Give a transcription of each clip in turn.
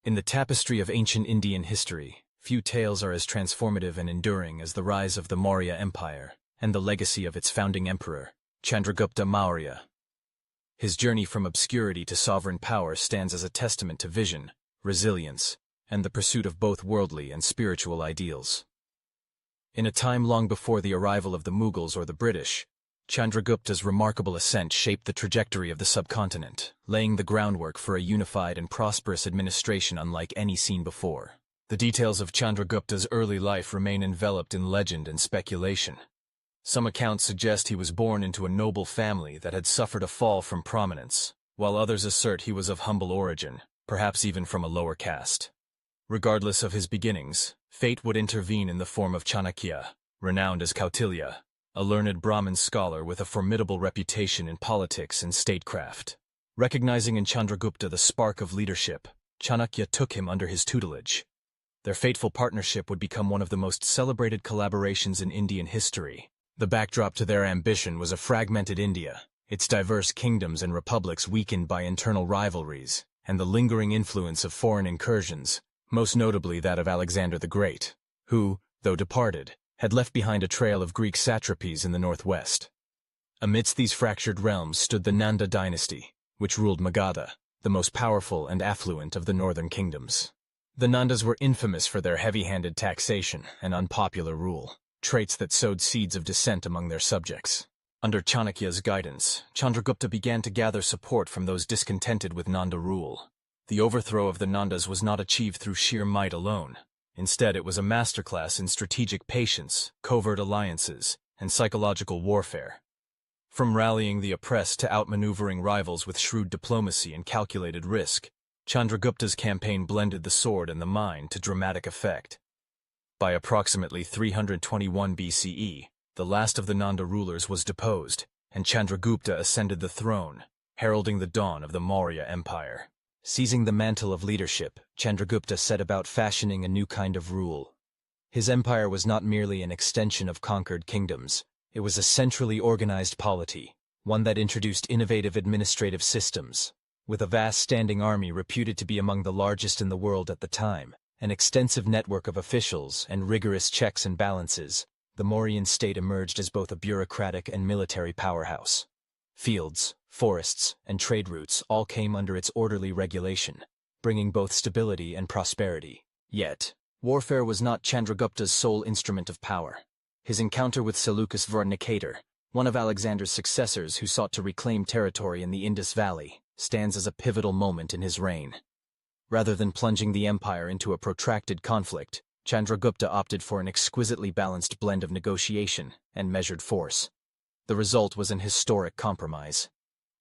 In the tapestry of ancient Indian history, few tales are as transformative and enduring as the rise of the Maurya Empire and the legacy of its founding emperor, Chandragupta Maurya. His journey from obscurity to sovereign power stands as a testament to vision, resilience, and the pursuit of both worldly and spiritual ideals. In a time long before the arrival of the Mughals or the British, Chandragupta's remarkable ascent shaped the trajectory of the subcontinent, laying the groundwork for a unified and prosperous administration unlike any seen before. The details of Chandragupta's early life remain enveloped in legend and speculation. Some accounts suggest he was born into a noble family that had suffered a fall from prominence, while others assert he was of humble origin, perhaps even from a lower caste. Regardless of his beginnings, fate would intervene in the form of Chanakya, renowned as Kautilya, a learned Brahmin scholar with a formidable reputation in politics and statecraft. Recognizing in Chandragupta the spark of leadership, Chanakya took him under his tutelage. Their fateful partnership would become one of the most celebrated collaborations in Indian history. The backdrop to their ambition was a fragmented India, its diverse kingdoms and republics weakened by internal rivalries, and the lingering influence of foreign incursions, most notably that of Alexander the Great, who, though departed, had left behind a trail of Greek satrapies in the northwest. Amidst these fractured realms stood the Nanda dynasty, which ruled Magadha, the most powerful and affluent of the northern kingdoms. The Nandas were infamous for their heavy-handed taxation and unpopular rule, traits that sowed seeds of dissent among their subjects. Under Chanakya's guidance, Chandragupta began to gather support from those discontented with Nanda rule. The overthrow of the Nandas was not achieved through sheer might alone. Instead, it was a masterclass in strategic patience, covert alliances, and psychological warfare. From rallying the oppressed to outmaneuvering rivals with shrewd diplomacy and calculated risk, Chandragupta's campaign blended the sword and the mind to dramatic effect. By approximately 321 BCE, the last of the Nanda rulers was deposed, and Chandragupta ascended the throne, heralding the dawn of the Maurya Empire. Seizing the mantle of leadership, Chandragupta set about fashioning a new kind of rule. His empire was not merely an extension of conquered kingdoms, it was a centrally organized polity, one that introduced innovative administrative systems. With a vast standing army reputed to be among the largest in the world at the time, an extensive network of officials, and rigorous checks and balances, the Mauryan state emerged as both a bureaucratic and military powerhouse. Fields, forests, and trade routes all came under its orderly regulation, bringing both stability and prosperity. Yet, warfare was not Chandragupta's sole instrument of power. His encounter with Seleucus Vardnikator, one of Alexander's successors who sought to reclaim territory in the Indus Valley, stands as a pivotal moment in his reign. Rather than plunging the empire into a protracted conflict, Chandragupta opted for an exquisitely balanced blend of negotiation and measured force. The result was an historic compromise.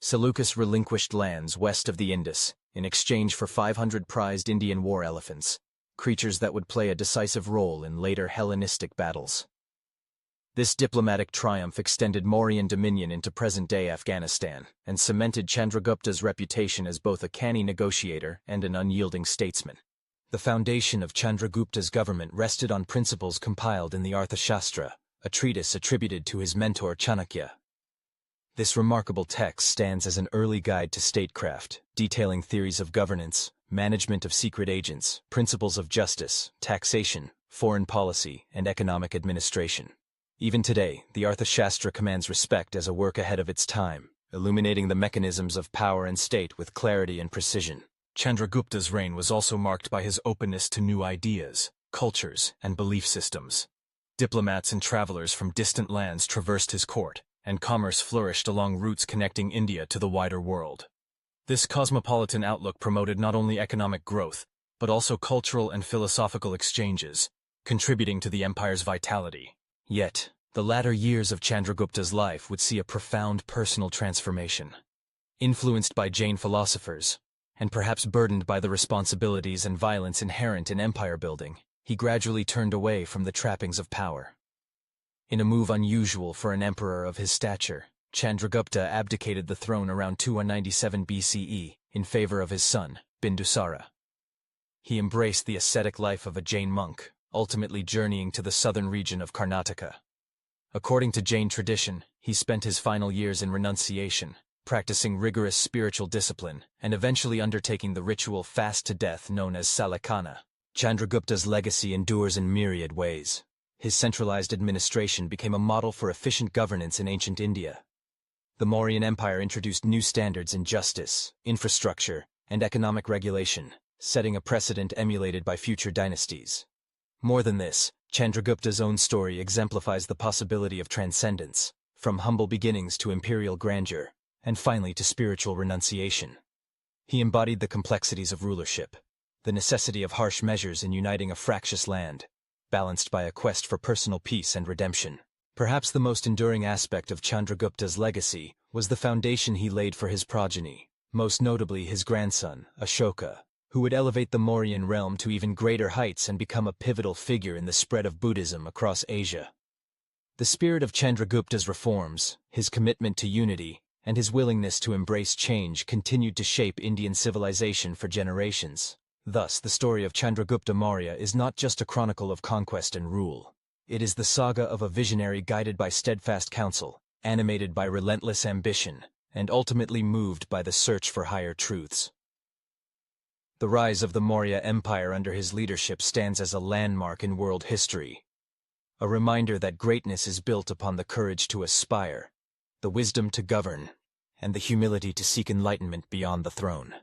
Seleucus relinquished lands west of the Indus in exchange for 500 prized Indian war elephants, creatures that would play a decisive role in later Hellenistic battles. This diplomatic triumph extended Mauryan dominion into present-day Afghanistan and cemented Chandragupta's reputation as both a canny negotiator and an unyielding statesman. The foundation of Chandragupta's government rested on principles compiled in the Arthashastra, a treatise attributed to his mentor Chanakya. This remarkable text stands as an early guide to statecraft, detailing theories of governance, management of secret agents, principles of justice, taxation, foreign policy, and economic administration. Even today, the Arthashastra commands respect as a work ahead of its time, illuminating the mechanisms of power and state with clarity and precision. Chandragupta's reign was also marked by his openness to new ideas, cultures, and belief systems. Diplomats and travelers from distant lands traversed his court, and commerce flourished along routes connecting India to the wider world. This cosmopolitan outlook promoted not only economic growth, but also cultural and philosophical exchanges, contributing to the empire's vitality. Yet, the latter years of Chandragupta's life would see a profound personal transformation. Influenced by Jain philosophers, and perhaps burdened by the responsibilities and violence inherent in empire building, he gradually turned away from the trappings of power. In a move unusual for an emperor of his stature, Chandragupta abdicated the throne around 297 BCE in favor of his son, Bindusara. He embraced the ascetic life of a Jain monk, ultimately journeying to the southern region of Karnataka. According to Jain tradition, he spent his final years in renunciation, practicing rigorous spiritual discipline and eventually undertaking the ritual fast to death known as Salakana. Chandragupta's legacy endures in myriad ways. His centralized administration became a model for efficient governance in ancient India. The Mauryan Empire introduced new standards in justice, infrastructure, and economic regulation, setting a precedent emulated by future dynasties. More than this, Chandragupta's own story exemplifies the possibility of transcendence, from humble beginnings to imperial grandeur, and finally to spiritual renunciation. He embodied the complexities of rulership, the necessity of harsh measures in uniting a fractious land, balanced by a quest for personal peace and redemption. Perhaps the most enduring aspect of Chandragupta's legacy was the foundation he laid for his progeny, most notably his grandson, Ashoka, who would elevate the Mauryan realm to even greater heights and become a pivotal figure in the spread of Buddhism across Asia. The spirit of Chandragupta's reforms, his commitment to unity, and his willingness to embrace change continued to shape Indian civilization for generations. Thus, the story of Chandragupta Maurya is not just a chronicle of conquest and rule. It is the saga of a visionary guided by steadfast counsel, animated by relentless ambition, and ultimately moved by the search for higher truths. The rise of the Maurya Empire under his leadership stands as a landmark in world history, a reminder that greatness is built upon the courage to aspire, the wisdom to govern, and the humility to seek enlightenment beyond the throne.